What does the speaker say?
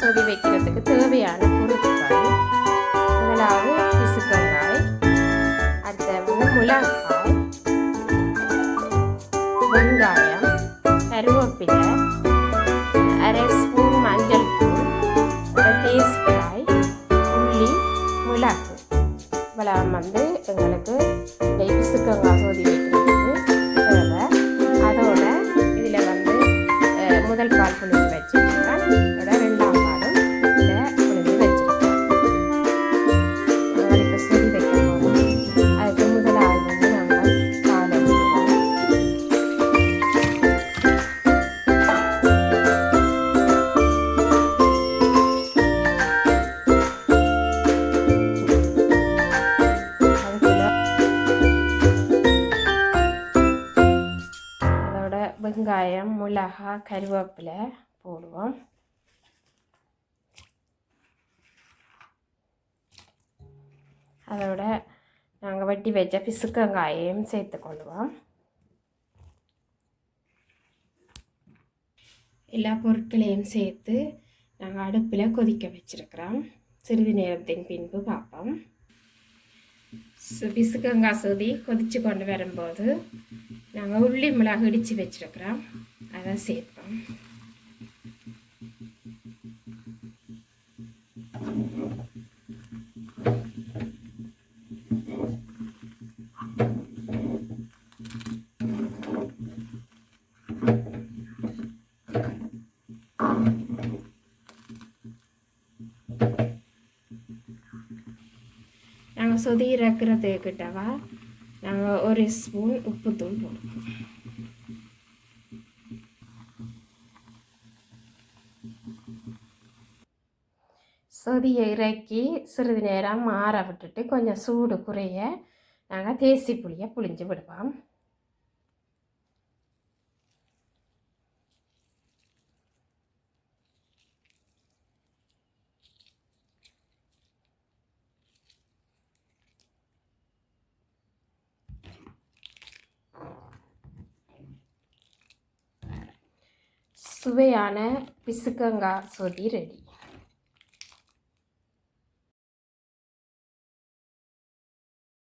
சொதி வைக்கிறதுக்கு தேவையான பொருட்கள் முதலாவது பிசுக்கங்காய், அடுத்தது மிளகாய், வெங்காயம், கருவேப்பிலை, அரை ஸ்பூன் மஞ்சள் தூள், தேசிக்காய், உள்ளி, மிளகு இவ்வளவு எங்களுக்கு பிசுக்கங்காய் சொதி வைக்கிறதுக்கு தேவை. அதோட இதில் முதல் பால் புளிஞ்சு வச்சுருக்கேன், அதோட ரெண்டாம் பாலும் இதில் புளிஞ்சு வச்சுருக்கேன். இப்போ சொதி வைக்க போகிறோம். அதுக்கு முதலாவது நாங்கள் பால் எடுத்துக்கிறோம். அதோட வெங்காயம், மிளகாய், கருவேப்பிலை போடுவோம். அதோட நாங்கள் வெட்டி வச்ச பிசுக்கங்காயையும் சேர்த்துக்கொள்வோம். எல்லா பொருட்களையும் சேர்த்து நாங்கள் அடுப்பில் கொதிக்க வச்சுருக்கிறோம். சிறிது நேரத்தின் பின்பு பார்ப்போம். பிசுக்கங்காய் சொதி கொதித்து கொண்டு வரும்போது நாங்கள் உள்ளி மிளகு இடித்து வச்சுருக்கிறோம், அதை சேர்ப்போம். நாங்கள் சொதி இறக்குறதுக்கிட்டவா நாங்கள் ஒரு ஸ்பூன் உப்புத்தூள் போடுவோம். சொதியை இறக்கி சிறிது நேரம் ஆற விட்டுட்டு கொஞ்சம் சூடு குறைய நாங்கள் தேசி புளியை புளிஞ்சு விடுவோம். சுவையான பிசுக்கங்காய் சொதி ரெடி.